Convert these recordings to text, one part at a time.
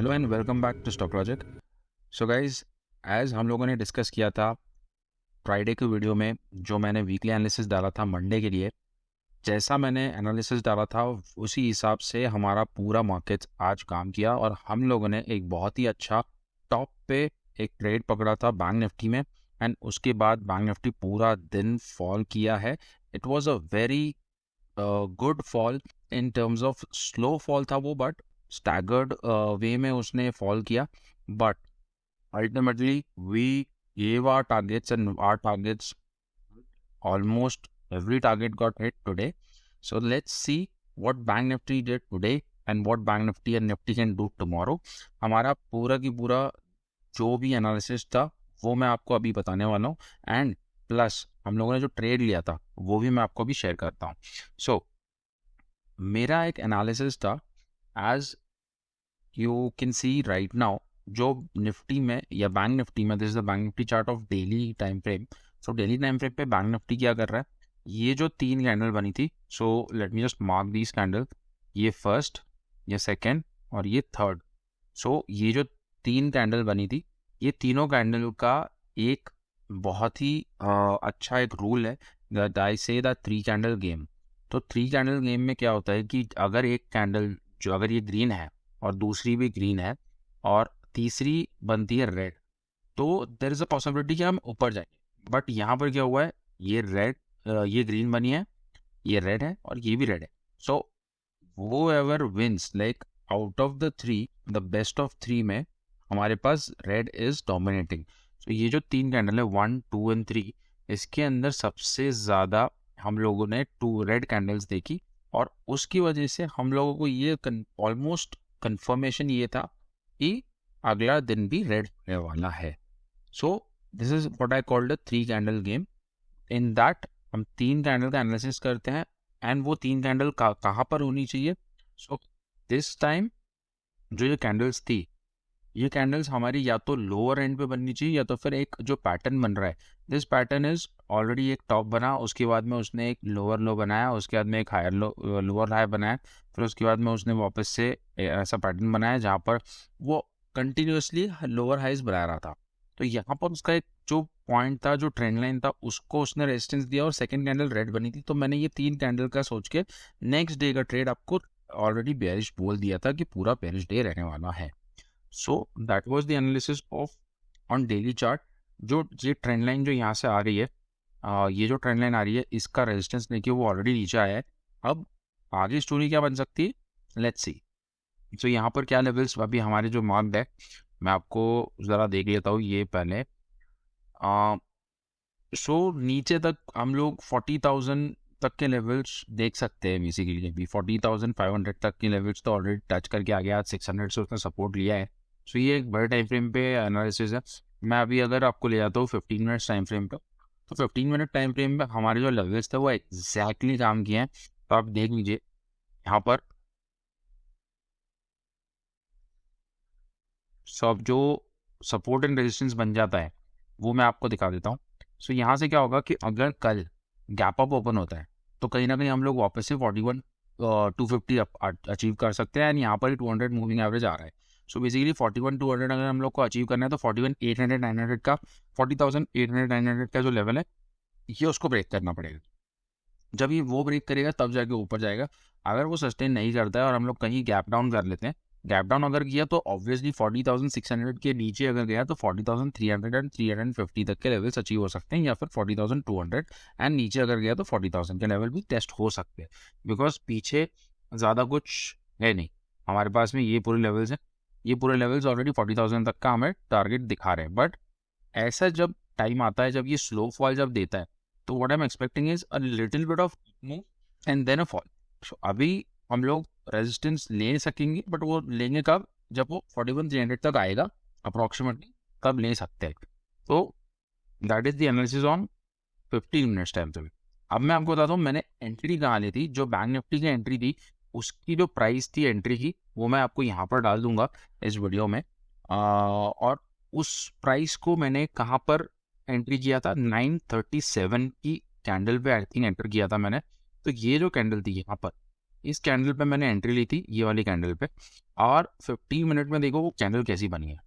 Hello and welcome back to Stock Logic. So guys, as हम लोगों ने discuss किया था फ्राइडे के वीडियो में, जो मैंने वीकली एनालिसिस डाला था मंडे के लिए, जैसा मैंने एनालिसिस डाला था उसी हिसाब से हमारा पूरा मार्केट आज काम किया और हम लोगों ने एक बहुत ही अच्छा टॉप पे एक ट्रेड पकड़ा था बैंक निफ्टी में। एंड उसके बाद बैंक निफ्टी पूरा दिन फॉल किया है। It was a very good fall in terms of slow fall था वो, बट स्टैगर्ड वे में उसने फॉल किया। But ultimately we gave our targets and our targets, almost every target got hit today. So let's see what bank nifty did today and what bank nifty and nifty can do tomorrow. हमारा पूरा की पूरा जो भी analysis था वो मैं आपको अभी बताने वाला हूँ, एंड प्लस हम लोगों ने जो ट्रेड लिया था वो भी मैं आपको अभी शेयर करता हूँ। सो मेरा एक एनालिसिस था, as you can see right now, जो निफ्टी में या बैंक निफ्टी में, this is the bank Nifty chart of daily time frame. So daily time frame पे बैंक निफ्टी क्या कर रहा है, ये जो तीन कैंडल बनी थी, so let me just mark these candle, ये फर्स्ट, ये सेकेंड और ये थर्ड। सो ये जो तीन कैंडल बनी थी, ये तीनों कैंडल का एक बहुत ही अच्छा एक रूल है, दैट आई से द थ्री कैंडल गेम। तो थ्री कैंडल गेम में क्या होता है कि अगर एक कैंडल जो अगर ये ग्रीन है और दूसरी भी ग्रीन है और तीसरी बनती है रेड, तो देयर इज अ पॉसिबिलिटी कि हम ऊपर जाएंगे। बट यहाँ पर क्या हुआ है, ये रेड, ये ग्रीन बनी है, ये रेड है और ये भी रेड है। सो वो ever wins, like out of the three, the best of three में हमारे पास रेड इज डोमिनेटिंग। सो ये जो तीन कैंडल है 1, 2 एंड 3, इसके अंदर सबसे ज़्यादा हम लोगों ने टू रेड कैंडल्स देखी और उसकी वजह से हम लोगों को ये ऑलमोस्ट कंफर्मेशन ये था कि अगला दिन भी रेड होने वाला है। So this is what I called a three candle game. In that हम तीन कैंडल का एनालिसिस करते हैं, एंड वो तीन कैंडल कहाँ पर होनी चाहिए। सो दिस टाइम जो ये कैंडल्स थी, ये कैंडल्स हमारी या तो लोअर एंड पे बननी चाहिए या तो फिर एक जो पैटर्न बन रहा है, दिस पैटर्न इज ऑलरेडी एक टॉप बना, उसके बाद में उसने एक लोअर लो बनाया, उसके बाद में एक हायर लो, लोअर हाई बनाया, फिर उसके बाद में उसने वापस से ऐसा पैटर्न बनाया जहाँ पर वो कंटिन्यूसली लोअर हाइज बना रहा था। तो यहाँ पर उसका एक जो पॉइंट था, जो ट्रेंड लाइन था, उसको उसने रेजिस्टेंस दिया और सेकंड कैंडल रेड बनी थी। तो मैंने ये तीन कैंडल का सोच के नेक्स्ट डे का ट्रेड आपको ऑलरेडी बेरिश बोल दिया था कि पूरा बेरिश डे रहने वाला है। So that was the analysis of on daily chart. जो ये ट्रेंड लाइन जो यहाँ से आ रही है, ये जो ट्रेंड लाइन आ रही है, इसका रेजिस्टेंस लेके वो ऑलरेडी नीचे आया है। अब आगे स्टोरी क्या बन सकती है, लेट्स सी। सो यहाँ पर क्या लेवल्स अभी हमारे जो मार्क्ड है, मैं आपको ज़रा देख लेता हूँ ये पहले। सो नीचे तक हम लोग 40,000 तक के लेवल्स देख सकते हैं। बेसिकली अभी 40,500 तक के लेवल्स तो ऑलरेडी टच करके आ गया, आज 600 से उसने सपोर्ट लिया है। सो ये एक बड़े टाइम फ्रेम पे एनालिसिस है। मैं अभी अगर आपको ले जाता हूँ 15 मिनट्स टाइम फ्रेम पे, तो 15 मिनट टाइम फ्रेम पे हमारे जो लेवल्स थे वो एग्जैक्टली काम किए हैं। तो आप देख लीजिए यहाँ पर सब जो सपोर्ट एंड रेजिस्टेंस बन जाता है वो मैं आपको दिखा देता हूँ। सो यहाँ से क्या होगा कि अगर कल गैप अप ओपन होता है तो कहीं ना कहीं हम लोग वापस से 41 250 अचीव कर सकते हैं, एंड यहाँ पर ही 200 मूविंग एवरेज आ रहा है। सो बेसिकली 41 200 अगर हम लोग को अचीव करना है तो 41 800 900 का, 40,800 900 का जो लेवल है ये उसको ब्रेक करना पड़ेगा। जब ये वो ब्रेक करेगा तब जाके ऊपर जाएगा। अगर वो सस्टेन नहीं करता है और हम लोग कहीं गैप डाउन कर लेते हैं, गैप डाउन अगर किया तो ऑब्वियसली 40,600 के नीचे अगर गया तो 40,300 एंड 350 तक के लेवल्स अचीव हो सकते हैं, या फिर 40,200 एंड नीचे अगर गया तो 40,000 के लेवल भी टेस्ट हो सकते हैं। बिकॉज पीछे ज़्यादा कुछ है नहीं, हमारे पास में ये पूरे लेवल्स हैं, ये पूरे लेवल्स ऑलरेडी 40,000 तक का हमें टारगेट दिखा रहे हैं। बट ऐसा जब टाइम आता है, जब ये स्लो फॉल जब देता है, तो what I am expecting is a little bit of move and then a fall. So अभी हम लोग रेजिस्टेंस ले सकेंगे, बट वो लेंगे कब, जब वो 41,300 तक आएगा अप्रॉक्सीमेटली, कब ले सकते हैं। तो that is the analysis on 15 minutes time frame. अब मैं आपको बताता हूँ मैंने एंट्री कहाँ ली थी। जो बैंक निफ्टी की एंट्री थी उसकी जो प्राइस थी एंट्री की, वो मैं आपको यहाँ पर डाल दूंगा इस वीडियो में। और उस प्राइस को मैंने कहाँ पर एंट्री किया था, 937 की कैंडल पे आई थिंक एंटर किया था मैंने। तो ये जो कैंडल थी यहाँ पर, इस कैंडल पे मैंने एंट्री ली थी, ये वाली कैंडल पे, और 15 मिनट में देखो वो कैंडल कैसी बनी है।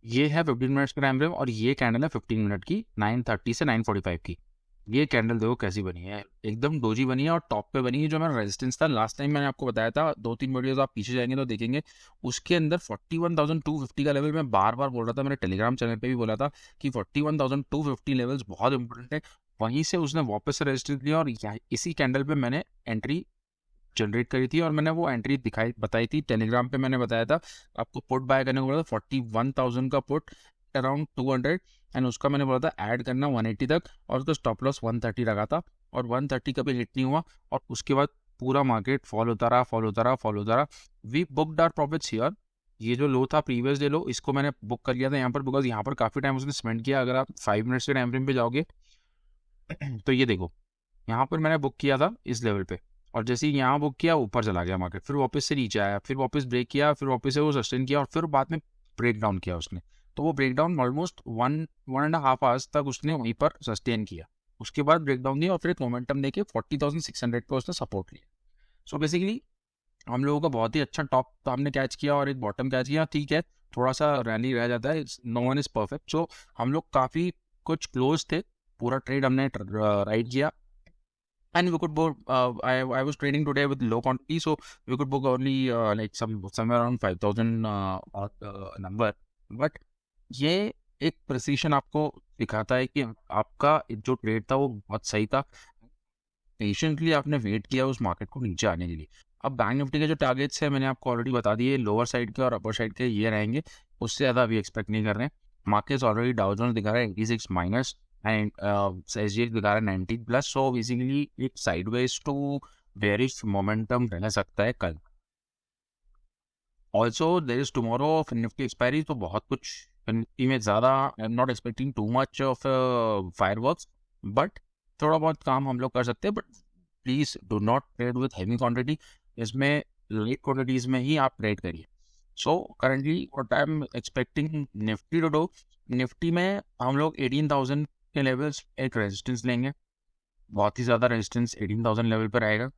ये है 15 मिनट्स का टाइम फ्रेम और ये कैंडल है 15 मिनट की 9:30 से 9:45 की। ये कैंडल देखो कैसी बनी है, एकदम डोजी बनी है और टॉप पे बनी है। जो मेरा रेजिस्टेंस था लास्ट टाइम मैंने आपको बताया था, 2-3 वीडियोस आप पीछे जाएंगे तो देखेंगे, उसके अंदर 41,250 का लेवल मैं बार बार बोल रहा था, मैंने टेलीग्राम चैनल पे भी बोला था कि 41,250 लेवल्स बहुत इंपॉर्टेंट है। वहीं से उसने वापस से रेजिस्टेंस लिया और इसी कैंडल पे मैंने एंट्री जनरेट करी थी और मैंने वो एंट्री बताई थी टेलीग्राम पे। मैंने बताया था आपको पुट बाय करने को बोला था 41,000 का पुट अराउंड 200, एंड उसका मैंने बोला था ऐड करना 180 तक, और उसका स्टॉप लॉस 130 रखा था, और 130 कभी हिट नहीं हुआ, और उसके बाद पूरा मार्केट फॉल होता रहा। We booked our profits here. ये जो लो था प्रीवियस डे लो, इसको मैंने बुक कर लिया था यहाँ पर, बिकॉज यहाँ पर काफ़ी टाइम उसने स्पेंड किया। अगर आप 5 मिनट्स के टाइम फ्रेम पे जाओगे तो ये देखो, यहाँ पर मैंने बुक किया था इस लेवल पे, और जैसे ही यहाँ बुक किया ऊपर चला गया मार्केट, फिर वापस से नीचे आया, फिर वापस ब्रेक किया, फिर वापस से वो सस्टेन किया, और फिर बाद में ब्रेक डाउन किया उसने। तो वो ब्रेक डाउन ऑलमोस्ट 1.5 आवर्स तक उसने वहीं पर सस्टेन किया, उसके बाद ब्रेक डाउन दिया और फिर एक मोमेंटम देके 40,600 पे उसने सपोर्ट लिया। सो बेसिकली हम लोगों का बहुत ही अच्छा टॉप तो हमने कैच किया और एक बॉटम कैच किया। ठीक है, थोड़ा सा रैली रह जाता है, नो वन इज परफेक्ट। सो हम लोग काफ़ी कुछ क्लोज थे, पूरा ट्रेड हमने राइट किया, and we could book I was trading today with low quantity, so we could book only like somewhere around 5,000 number, but ये एक प्रिसीशन आपको दिखाता है कि आपका जो ट्रेड था वो बहुत सही था। पेशेंटली आपने वेट किया उस मार्केट को नीचे आने के लिए। अब बैंक निफ्टी के जो टारगेट्स है मैंने आपको ऑलरेडी बता दिए, लोअर साइड के और अपर साइड के ये रहेंगे, उससे ज़्यादा अभी एक्सपेक्ट नहीं कर रहे हैं। मार्केट्स ऑलरेडी डाउ जोन्स दिखा रहा है 86 माइनस, एंड एसजीएक्स दिखा रहा है 90 प्लस। सो बेसिकली एक साइडवेज टू बेयरिश मोमेंटम रह सकता है कल। Also there is tomorrow Nifty expiry, तो बहुत कुछ निफ्टी में ज़्यादा I am not expecting too much of fireworks, but थोड़ा बहुत काम हम लोग कर सकते हैं। But please do not trade with heavy quantity, इसमें लाइट क्वांटिटीज़ में ही आप ट्रेड करिए। So currently what I am expecting Nifty to do, Nifty में हम लोग 18,000 के लेवल्स एक रेजिस्टेंस लेंगे, बहुत ही ज़्यादा रेजिस्टेंस 18,000 लेवल पर आएगा।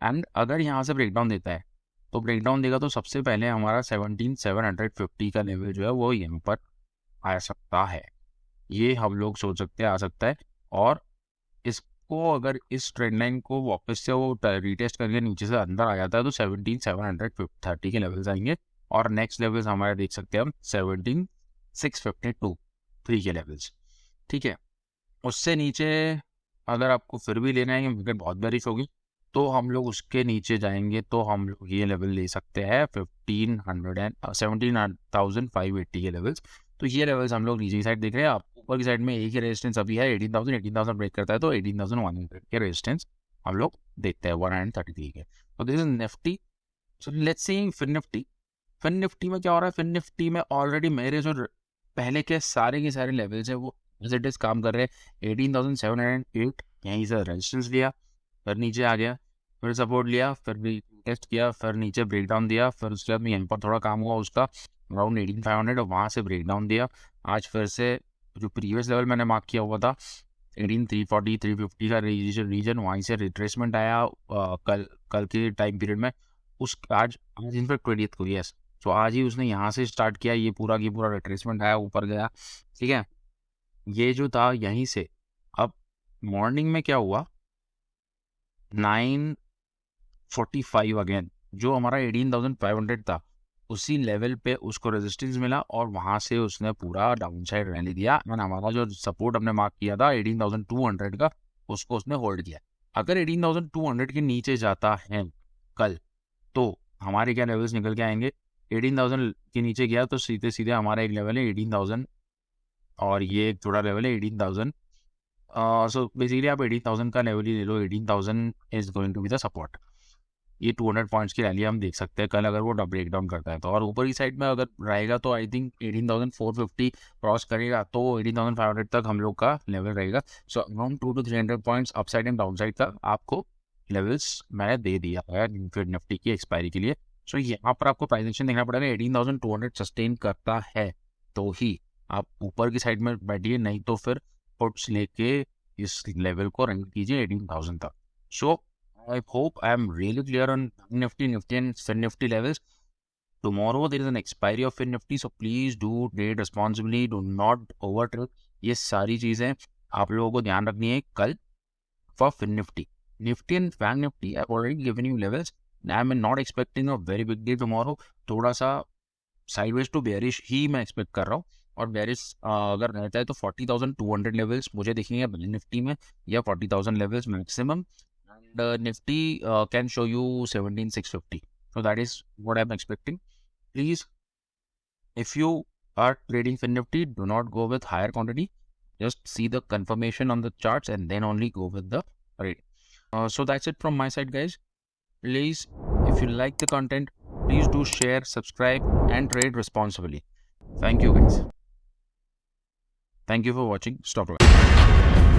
एंड अगर यहाँ से ब्रेकडाउन देता है तो ब्रेकडाउन देगा तो सबसे पहले हमारा 17,750 का लेवल जो है वो यहाँ पर आ सकता है, ये हम लोग सोच सकते हैं आ सकता है। और इसको अगर इस ट्रेंड लाइन को वापस से वो रिटेस्ट करके नीचे से अंदर आ जाता है तो 17,730 के लेवल्स आएंगे, और नेक्स्ट लेवल्स हमारे देख सकते हैं हम 17,652 3 के लेवल्स। ठीक है, उससे नीचे अगर आपको फिर भी लेना है कि मार्केट बहुत बेरिश होगी तो हम लोग उसके नीचे जाएंगे, तो हम लोग ये लेवल ले सकते हैं 17,580 के लेवल्स। तो ये लेवल्स हम लोग नीचे की साइड देख रहे हैं। आप ऊपर की साइड में एक ही रेजिस्टेंस अभी है 18,000 ब्रेक करता है तो 18,100 के रेजिस्टेंस हम लोग देखते हैं 133 के। तो this is Nifty. So let's see फिर निफ्टी में क्या हो रहा है। फिर निफ्टी में ऑलरेडी मेरे जो पहले के सारे लेवल्स है वो एज इट इज काम कर रहे हैं। 18,708 यहीं से रेजिस्टेंस लिया, फिर नीचे आ गया, फिर सपोर्ट लिया, फिर भी टेस्ट किया, फिर नीचे ब्रेकडाउन दिया, फिर उसके बाद यहाँ पर थोड़ा काम हुआ उसका अराउंड 18,500 और वहाँ से ब्रेकडाउन दिया। आज फिर से जो प्रीवियस लेवल मैंने मार्क किया हुआ था 18,340 350 का रीजन वहीं से रिट्रेसमेंट आया कल के टाइम पीरियड में। आज इनफैक्ट 20th को, यस, तो आज ही उसने यहाँ से स्टार्ट किया, ये पूरा की पूरा रिट्रेसमेंट आया, ऊपर गया। ठीक है, ये जो था यहीं से। अब मॉर्निंग में क्या हुआ, 9:45 अगेन जो हमारा 18,500 था उसी लेवल पे उसको रेजिस्टेंस मिला और वहाँ से उसने पूरा डाउन साइड रैली दिया। मैंने हमारा जो सपोर्ट हमने मार्क किया था 18,200 का, उसको उसने होल्ड किया। अगर 18,200 के नीचे जाता है कल तो हमारे क्या लेवल्स निकल के आएंगे। 18,000 के नीचे गया तो सीधे सीधे हमारा एक लेवल है 18,000 और ये एक थोड़ा लेवल है 18,000। सो बेसिकली आप 18,000 का लेवल ही ले लो, 18,000 is going to be the support. ये 200 पॉइंट्स की रैली हम देख सकते हैं कल अगर वो ब्रेक डाउन करता है तो। और ऊपर की साइड में अगर रहेगा तो आई थिंक 18,450 क्रॉस करेगा तो 18,500 तक हम लोग का लेवल रहेगा। So around 200 to 300 points upside and down side का आपको लेवल्स मैंने दे दिया है निफ्टी की एक्सपायरी के लिए। सो यहाँ पर आपको प्राइस एक्शन देखना पड़ेगा, 18,200 सस्टेन करता है तो ही आप ऊपर की साइड में बैठिए, नहीं तो फिर पुट्स लेके इस लेवल को रन कीजिए 18,000 तक। सो I hope I am really clear on Nifty and Fin Nifty levels. Tomorrow there is an expiry of Fin Nifty, so please do trade responsibly. Do not over trade. ये सारी चीजें आप लोगों को ध्यान रखनी है कल for Fin Nifty. Nifty and Bank Nifty I've already given you levels. I'm not expecting a very big day tomorrow. थोड़ा सा साइडवेज टू बेयरिश ही मैं एक्सपेक्ट कर रहा हूँ, और बेयरिश अगर रहता है तो 40,200 लेवल्स मुझे दिखेंगे बैंक निफ्टी में, या 40,000 levels maximum, and Nifty can show you 17,650. So that is what I'm expecting. Please, if you are trading Fin Nifty, do not go with higher quantity. Just see the confirmation on the charts and then only go with the trade. So that's it from my side, guys. Please, if you like the content, please do share, subscribe, and trade responsibly. Thank you, guys. Thank you for watching Stock Rocket.